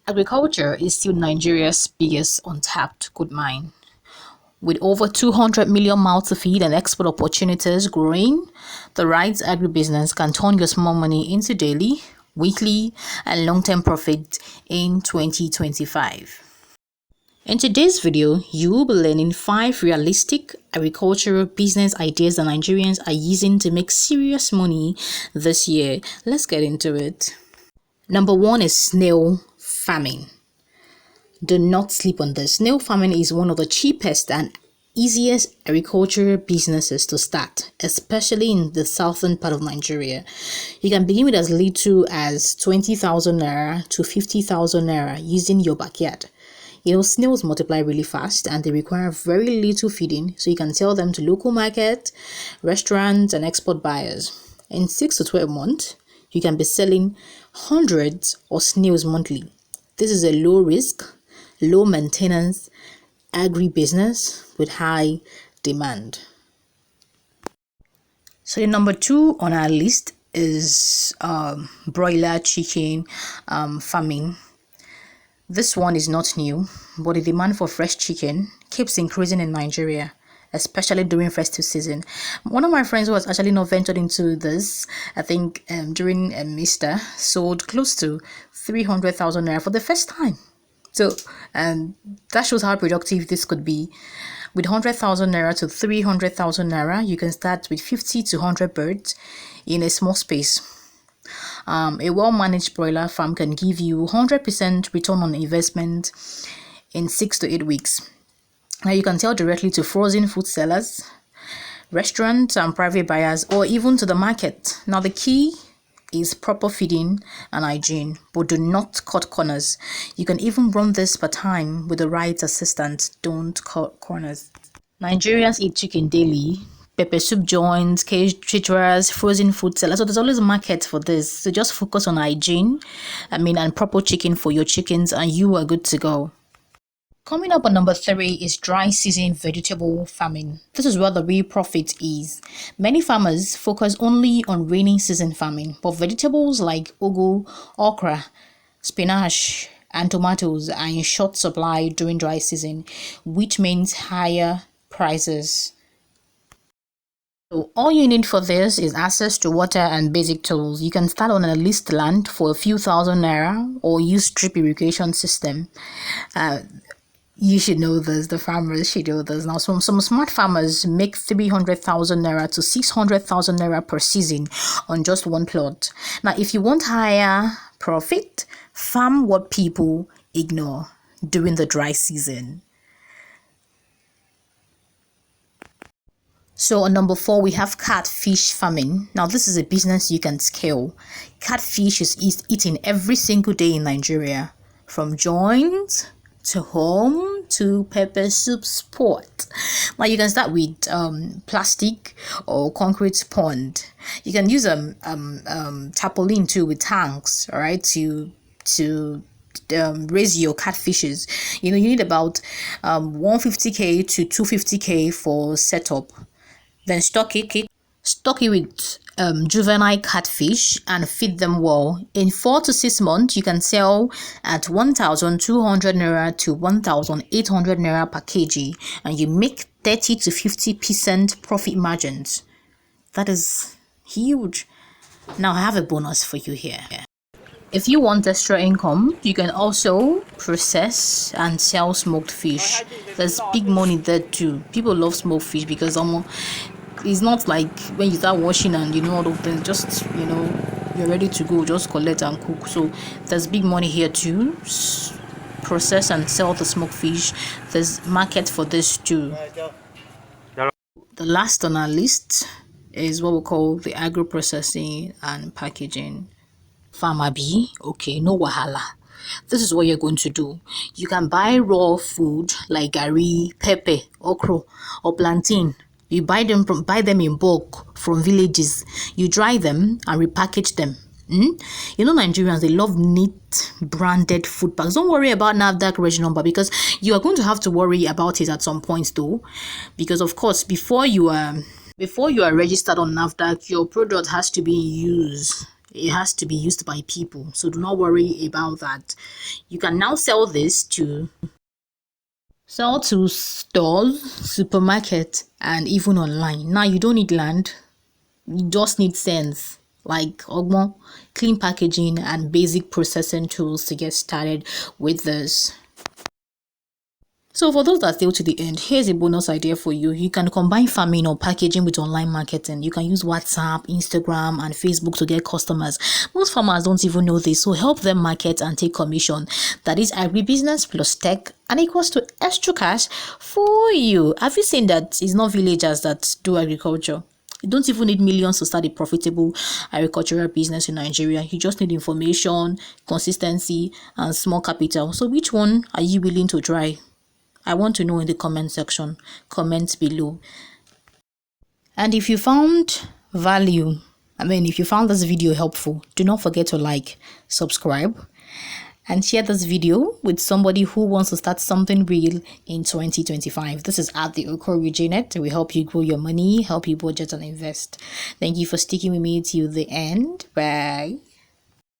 Agriculture is still Nigeria's biggest untapped gold mine. With over 200 million mouths to feed and export opportunities growing, the right agribusiness can turn your small money into daily, weekly, and long-term profit in 2025. In today's video, you will be learning 5 realistic agricultural business ideas that Nigerians are using to make serious money this year. Let's get into it. Number 1 is snail farming. Do not sleep on this. Snail farming is one of the cheapest and easiest agricultural businesses to start, especially in the southern part of Nigeria. You can begin with as little as 20,000 naira to 50,000 naira using your backyard. Snails multiply really fast and they require very little feeding, so you can sell them to local market, restaurants, and export buyers. In 6 to 12 months, you can be selling hundreds of snails monthly. This is a low risk, low maintenance agribusiness with high demand. So the number 2 on our list is broiler chicken farming. This one is not new, but the demand for fresh chicken keeps increasing in Nigeria, especially during festive season. One of my friends who has actually not ventured into this, I think during Easter, sold close to 300,000 naira for the first time. So that shows how productive this could be. With 100,000 naira to 300,000 naira, you can start with 50 to 100 birds in a small space. A well-managed broiler farm can give you 100% return on investment in 6 to 8 weeks. Now you can sell directly to frozen food sellers, restaurants and private buyers, or even to the market. Now the key is proper feeding and hygiene, but do not cut corners. You can even run this per time with the right assistant. Don't cut corners. Nigerians eat chicken daily. Pepper soup joints, caterers, frozen food sellers. So there's always a market for this. So just focus on hygiene, and proper chicken for your chickens, and you are good to go. Coming up on number 3 is dry season vegetable farming. This is where the real profit is. Many farmers focus only on rainy season farming, but vegetables like ugu, okra, spinach, and tomatoes are in short supply during dry season, which means higher prices. So all you need for this is access to water and basic tools. You can start on a leased land for a few thousand naira or use drip irrigation system. You should know this, the farmers should know this. Now, some smart farmers make 300,000 naira to 600,000 naira per season on just one plot. Now, if you want higher profit, farm what people ignore during the dry season. So on number 4, we have catfish farming. Now, this is a business you can scale. Catfish is eaten every single day in Nigeria, from joint to home to pepper soup spot. Now you can start with plastic or concrete pond. You can use tarpaulin too with tanks, all right, to raise your catfishes. You need about 150k to 250k for setup. Then stock it with juvenile catfish and feed them well. In 4 to 6 months, you can sell at 1,200 naira to 1,800 naira per kg, and you make 30 to 50% profit margins. That is huge. Now I have a bonus for you here. If you want extra income, you can also process and sell smoked fish. There's big money there too. People love smoked fish because it's not like when you start washing and all of them, just you're ready to go, just collect and cook. So there's big money here too. Process and sell the smoked fish. There's market for this too. The last on our list is what we call the agro processing and packaging. Farmer B, okay, no wahala. This is what you're going to do. You can buy raw food like gari, pepper, okra, or plantain. You buy them in bulk from villages. You dry them and repackage them. Nigerians, they love neat branded food packs. Don't worry about NAFDAC reg number, because you are going to have to worry about it at some point though. Because of course, before you are registered on NAFDAC, your product has to be in use It has to be used by people. So do not worry about that. You can now sell to stores, supermarket, and even online. Now you don't need land. You just need sense, like ogbon, clean packaging, and basic processing tools to get started with this. So for those that stay to the end, here's a bonus idea for you. You can combine farming or packaging with online marketing. You can use WhatsApp, Instagram, and Facebook to get customers. Most farmers don't even know this, so help them market and take commission. That is agribusiness plus tech and equals to extra cash for you. Have you seen that it's not villagers that do agriculture? You don't even need millions to start a profitable agricultural business in Nigeria. You just need information, consistency, and small capital. So which one are you willing to try? I want to know in the comment section. Comment below. And if you found if you found this video helpful, do not forget to like, subscribe, and share this video with somebody who wants to start something real in 2025. This is at the Okoriginet. We help you grow your money, help you budget and invest. Thank you for sticking with me till the end. Bye.